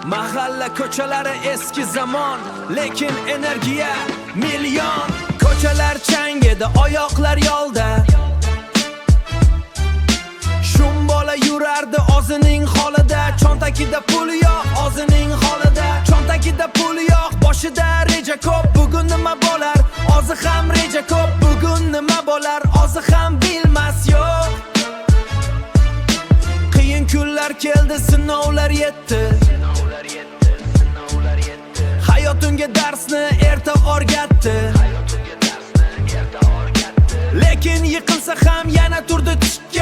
Mahalla ko'chalari eski zamon, lekin energiya million. Ko'chalar chang edi, oyoqlar yolda. Shum bola yurardi o'zining holida. Cho'ntagida pul yo'q, o'zining holida. Cho'ntagida pul yo'q, boshida reja ko'p. Bugun nima bo'lar? O'zi ham reja ko'p. Bugun nima bo'lar? O'zi ham bilmas yo'q. Qiyin kunlar keldi, sinovlar yetdi. Hayot unga darsni erta o'rgatdi. Lekin yiqilsa ham yana turdi tikka.